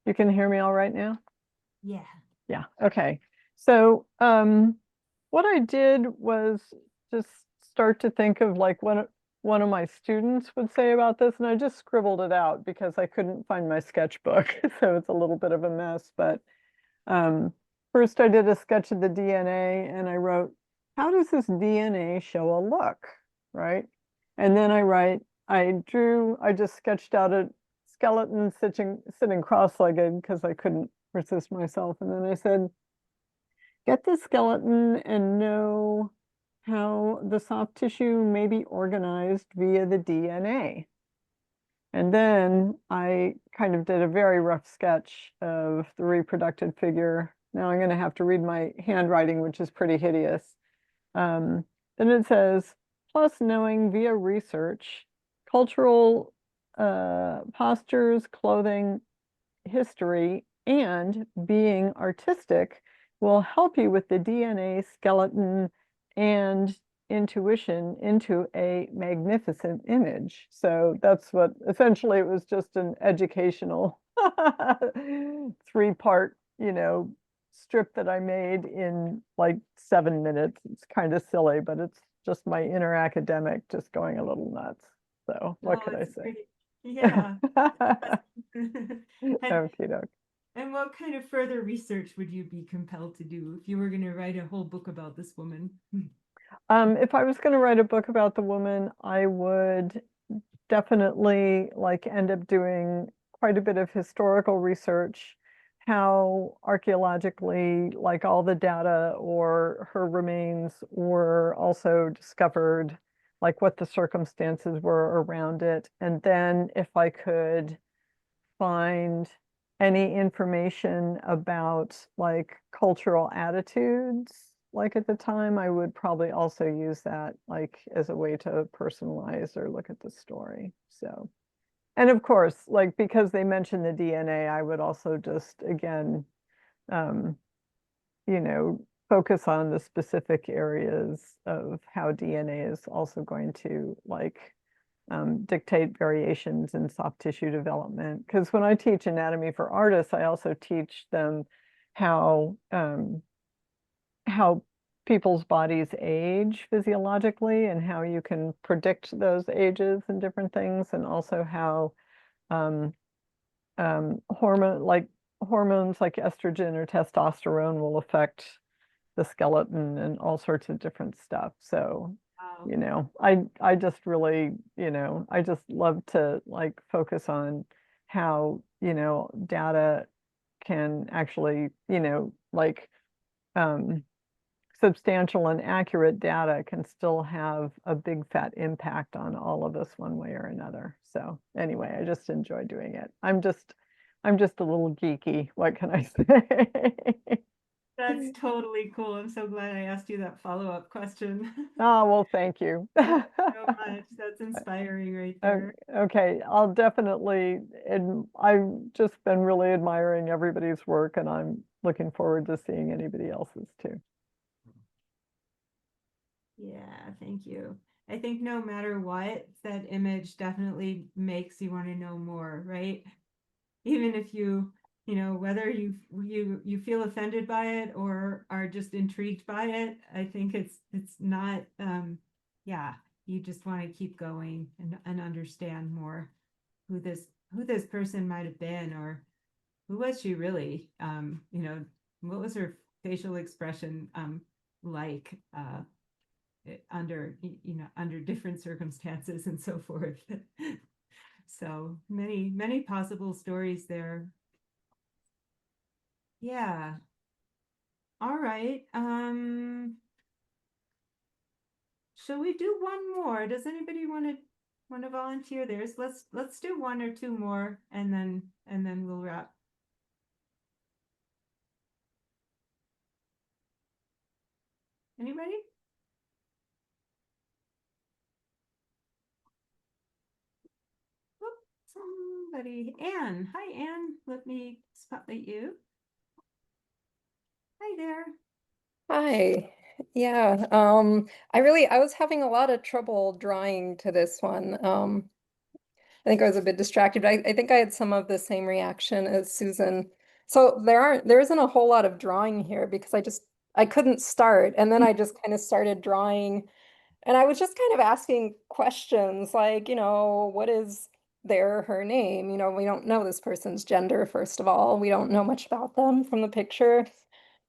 You can hear me all right now? Yeah. Yeah, okay. So what I did was just start to think of like what one of my students would say about this, and I just scribbled it out because I couldn't find my sketchbook, so it's a little bit of a mess. But first I did a sketch of the DNA, and I wrote, how does this DNA show a look, right? And then I just sketched out a skeleton sitting cross-legged because I couldn't resist myself. And then I said, get the skeleton and know how the soft tissue may be organized via the DNA. And then I kind of did a very rough sketch of the reproductive figure. Now I'm going to have to read my handwriting, which is pretty hideous. Then it says, plus knowing via research, cultural postures, clothing, history, and being artistic will help you with the DNA skeleton and intuition into a magnificent image. So that's what, essentially it was just an educational 3-part, strip that I made in like 7 minutes. It's kind of silly, but it's just my inner academic just going a little nuts. So what could I say? Great. Yeah. Okie doke. And what kind of further research would you be compelled to do if you were going to write a whole book about this woman? If I was going to write a book about the woman, I would definitely like end up doing quite a bit of historical research, how archaeologically like all the data or her remains were also discovered, like what the circumstances were around it. And then if I could find any information about like cultural attitudes, like at the time, I would probably also use that like as a way to personalize or look at the story. So, and of course, like because they mentioned the DNA, I would also just again, focus on the specific areas of how DNA is also going to like dictate variations in soft tissue development. Because when I teach anatomy for artists, I also teach them how people's bodies age physiologically and how you can predict those ages and different things, and also how hormones like estrogen or testosterone will affect the skeleton and all sorts of different stuff. So I just really, I just love to like focus on how, data can actually, like substantial and accurate data can still have a big fat impact on all of us one way or another. So anyway, I just enjoy doing it. I'm just a little geeky. What can I say? That's totally cool. I'm so glad I asked you that follow-up question. Oh, well, thank you. So much. That's inspiring right there. Okay, I'll definitely, and I've just been really admiring everybody's work, and I'm looking forward to seeing anybody else's too. Yeah, thank you. I think no matter what, that image definitely makes you want to know more, right? Even if whether you feel offended by it or are just intrigued by it, I think it's not you just want to keep going and understand more who this person might have been, or who was she really? What was her facial expression like under different circumstances and so forth. So many possible stories there. Yeah. All right. Shall we do one more? Does anybody want to volunteer theirs? Let's do one or two more, and then we'll wrap. Anybody? Oh, somebody. Anne. Hi, Anne. Let me spotlight you. Hi there. Hi. Yeah, I was having a lot of trouble drawing to this one. I think I was a bit distracted, but I think I had some of the same reaction as Susan. So there isn't a whole lot of drawing here because I couldn't start, and then I just kind of started drawing, and I was just kind of asking questions like, what is their or her name? We don't know this person's gender, first of all. We don't know much about them from the picture.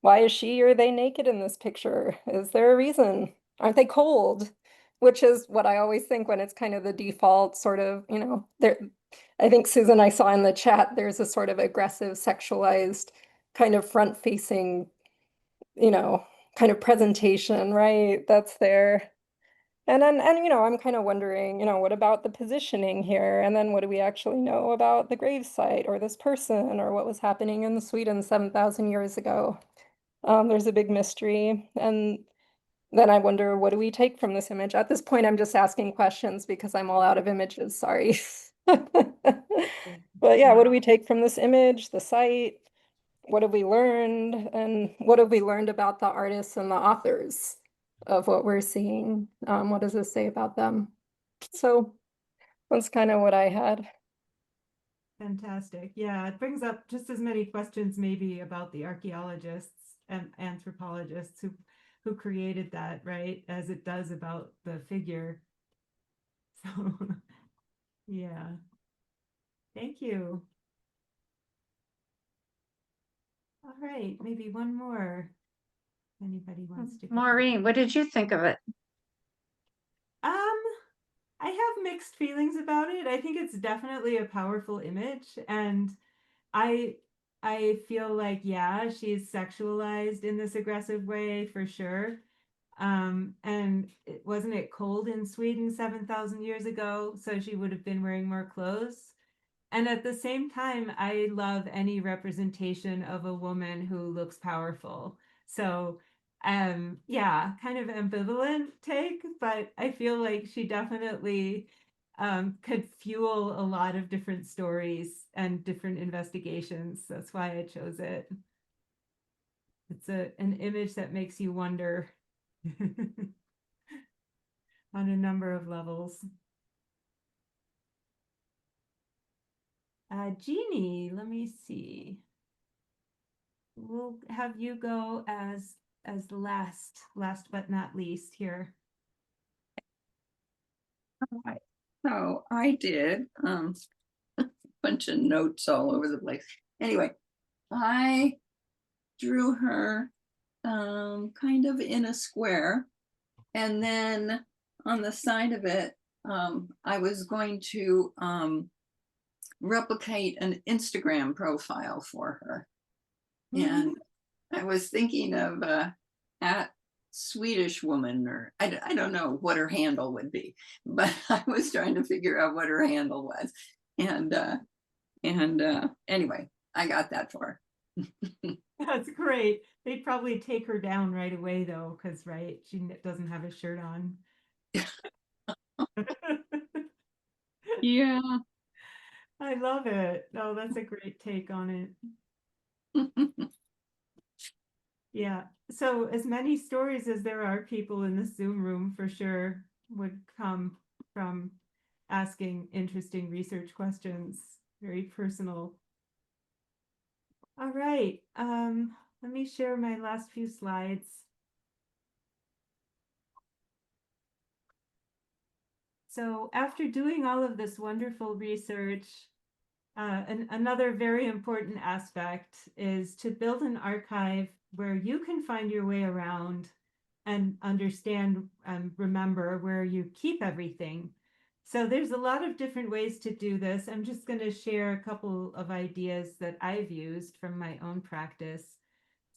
Why is she or they naked in this picture? Is there a reason? Aren't they cold? Which is what I always think when it's kind of the default sort of, there. I think Susan, I saw in the chat, there's a sort of aggressive, sexualized kind of front-facing, you know, kind of presentation, right? That's there. And then, I'm kind of wondering, what about the positioning here? And then what do we actually know about the gravesite or this person or what was happening in Sweden 7,000 years ago? There's a big mystery. And then I wonder, what do we take from this image? At this point, I'm just asking questions because I'm all out of images, sorry. But yeah, what do we take from this image, the site? What have we learned? And what have we learned about the artists and the authors of what we're seeing? What does this say about them? So that's kind of what I had. Fantastic. Yeah, it brings up just as many questions maybe about the archaeologists and anthropologists who created that, right, as it does about the figure. So yeah. Thank you. All right, maybe one more. Anybody wants to go? Maureen, what did you think of it? I have mixed feelings about it. I think it's definitely a powerful image, and I feel like, yeah, she's sexualized in this aggressive way for sure. And wasn't it cold in Sweden 7,000 years ago? So she would have been wearing more clothes. And at the same time, I love any representation of a woman who looks powerful. So, yeah, kind of ambivalent take, but I feel like she definitely could fuel a lot of different stories and different investigations. That's why I chose it. It's an image that makes you wonder on a number of levels. Jeannie, let me see. We'll have you go as last but not least here. All right. So I did a bunch of notes all over the place. Anyway, I drew her kind of in a square, and then on the side of it, I was going to replicate an Instagram profile for her. And I was thinking of at Swedish woman, or I don't know what her handle would be, but I was trying to figure out what her handle was. And anyway, I got that for her. That's great. They'd probably take her down right away though, because right, she doesn't have a shirt on. Yeah. I love it. Oh, that's a great take on it. Yeah. So as many stories as there are people in this Zoom room for sure would come from asking interesting research questions, very personal. All right. Let me share my last few slides. So after doing all of this wonderful research, another very important aspect is to build an archive where you can find your way around and understand and remember where you keep everything. So there's a lot of different ways to do this. I'm just going to share a couple of ideas that I've used from my own practice.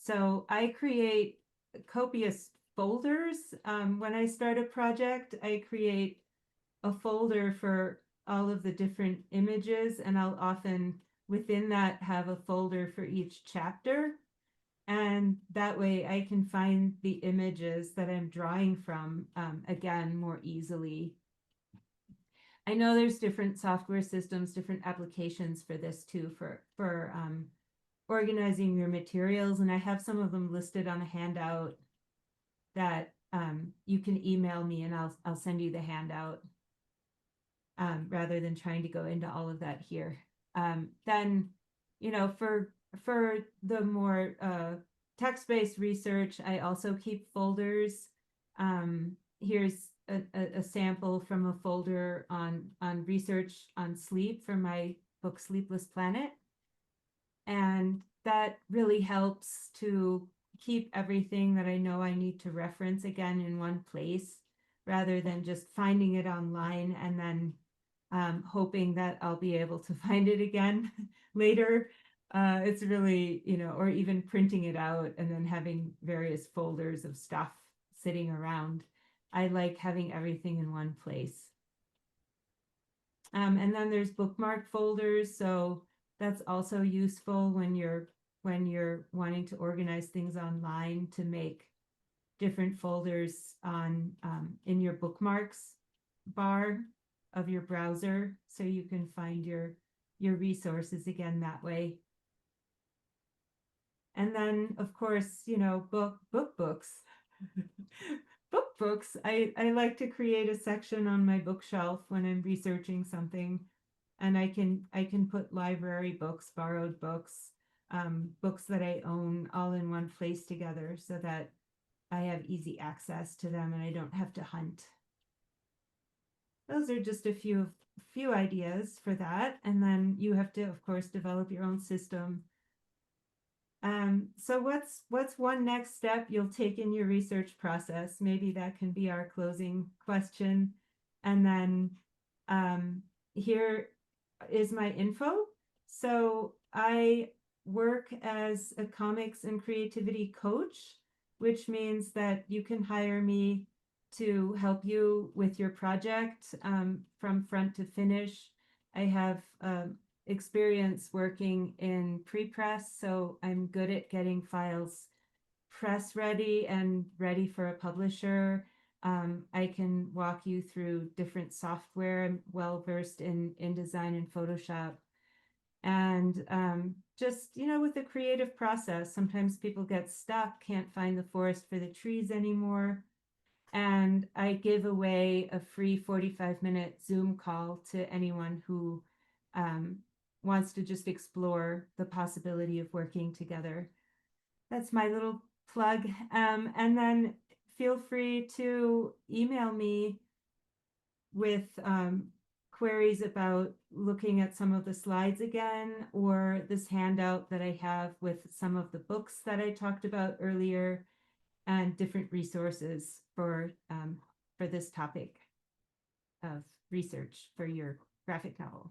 So I create copious folders. When I start a project, I create a folder for all of the different images, and I'll often within that have a folder for each chapter. And that way I can find the images that I'm drawing from again more easily. I know there's different software systems, different applications for this too, for organizing your materials, and I have some of them listed on a handout that you can email me, and I'll send you the handout rather than trying to go into all of that here. Then, you know, for the more text-based research, I also keep folders. Here's a sample from a folder on research on sleep for my book Sleepless Planet. And that really helps to keep everything that I know I need to reference again in one place, rather than just finding it online and then hoping that I'll be able to find it again later. It's really, you know, or even printing it out and then having various folders of stuff sitting around. I like having everything in one place. And then there's bookmark folders. So that's also useful when you're wanting to organize things online, to make different folders on in your bookmarks bar of your browser, so you can find your resources again that way. And then, of course, you know, books. Books. I like to create a section on my bookshelf when I'm researching something, and I can put library books, borrowed books, books that I own, all in one place together, so that I have easy access to them and I don't have to hunt. Those are just a few ideas for that, and then you have to, of course, develop your own system. So what's one next step you'll take in your research process? Maybe that can be our closing question. And then here is my info. So I work as a comics and creativity coach, which means that you can hire me to help you with your project from front to finish. I have experience working in pre-press, so I'm good at getting files press ready and ready for a publisher. I can walk you through different software. I'm well versed in InDesign and Photoshop. And just, you know, with the creative process, sometimes people get stuck, can't find the forest for the trees anymore. And I give away a free 45-minute Zoom call to anyone who wants to just explore the possibility of working together. That's my little plug. And then feel free to email me with queries about looking at some of the slides again, or this handout that I have with some of the books that I talked about earlier, and different resources for this topic of research for your graphic novel.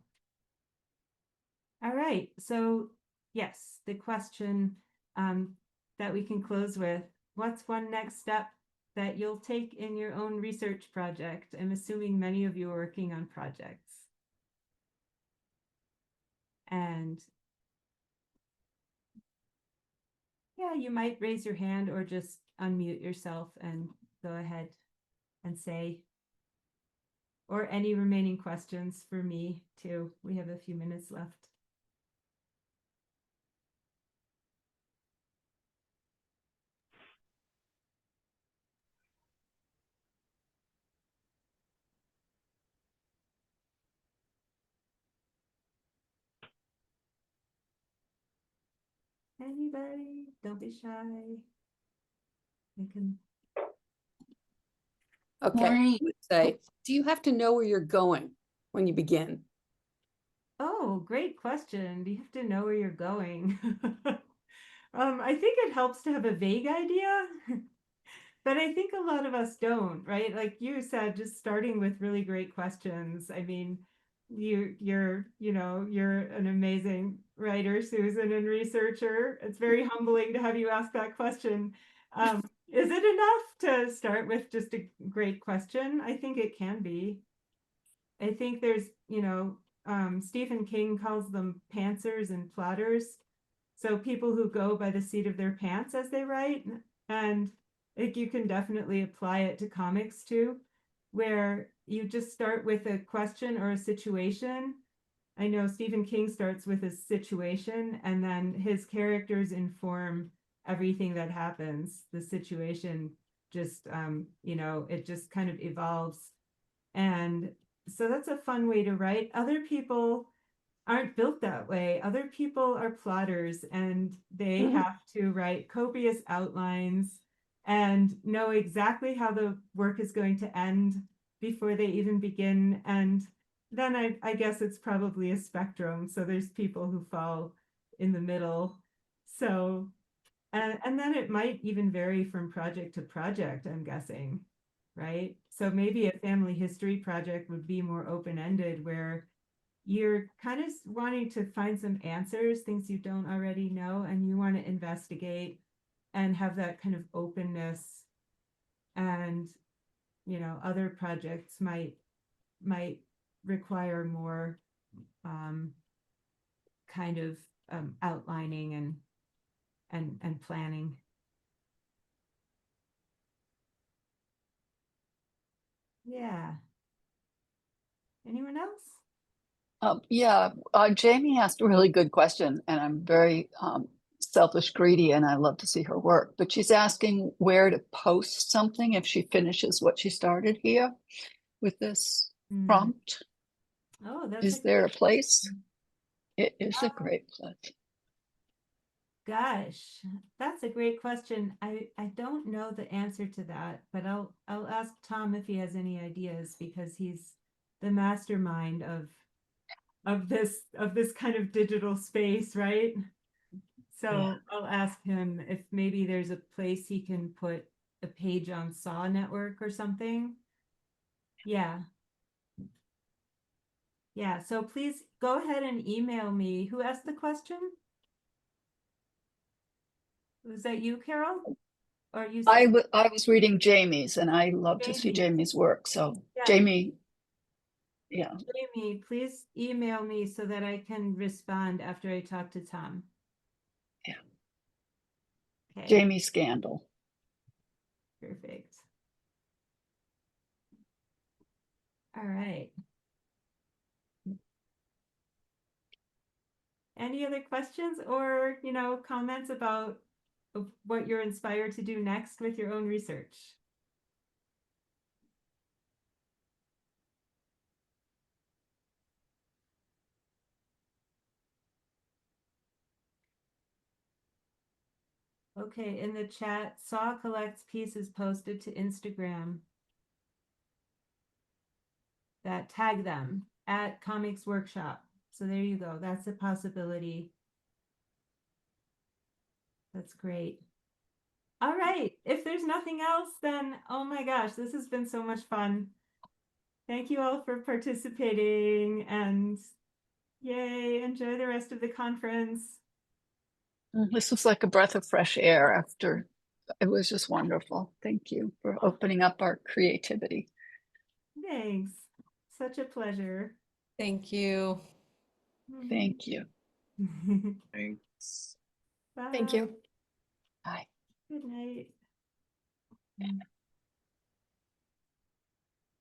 All right, so yes, the question that we can close with, what's one next step that you'll take in your own research project? I'm assuming many of you are working on projects. And yeah, you might raise your hand or just unmute yourself and go ahead and say, or any remaining questions for me too. We have a few minutes left. Anybody? Don't be shy. I can. Okay, Maureen. I would say, do you have to know where you're going when you begin? Oh, great question. Do you have to know where you're going? I think it helps to have a vague idea, but I think a lot of us don't, right? Like you said, just starting with really great questions. I mean, you're an amazing writer, Susan, and researcher. It's very humbling to have you ask that question. Is it enough to start with just a great question? I think it can be. I think there's, Stephen King calls them pantsers and plotters. So people who go by the seat of their pants as they write. And like you can definitely apply it to comics too, where you just start with a question or a situation. I know Stephen King starts with a situation and then his characters inform everything that happens. The situation just, it just kind of evolves. And so that's a fun way to write. Other people aren't built that way. Other people are plotters and they have to write copious outlines and know exactly how the work is going to end before they even begin. And then I guess it's probably a spectrum. So there's people who fall in the middle. So, and then it might even vary from project to project, I'm guessing, right? So maybe a family history project would be more open-ended where you're kind of wanting to find some answers, things you don't already know, and you want to investigate and have that kind of openness. And, other projects might require more kind of outlining and planning. Yeah. Anyone else? Yeah, Jamie asked a really good question, and I'm very selfish, greedy, and I love to see her work. But she's asking where to post something if she finishes what she started here with this prompt. Oh, that's Is there a place? It is a great place. Gosh, that's a great question. I don't know the answer to that, but I'll ask Tom if he has any ideas because he's the mastermind of this kind of digital space, right? So Yeah. I'll ask him if maybe there's a place he can put a page on Saw Network or something. Yeah. Yeah, so please go ahead and email me. Who asked the question? Was that you, Carol? Or you? I was reading Jamie's, and I love to see Jamie's work. So Yeah. Jamie, yeah. Jamie, please email me so that I can respond after I talk to Tom. Yeah. Okay. Jamie Scandal. Perfect. All right. Any other questions or, comments about what you're inspired to do next with your own research? Okay, in the chat, Saw collects pieces posted to Instagram that tag them at Comics Workshop. So there you go. That's a possibility. That's great. All right. If there's nothing else, then oh my gosh, this has been so much fun. Thank you all for participating and yay, enjoy the rest of the conference. This was like a breath of fresh air after. It was just wonderful. Thank you for opening up our creativity. Thanks. Such a pleasure. Thank you. Thank you. Thanks. Bye. Thank you. Bye. Good night.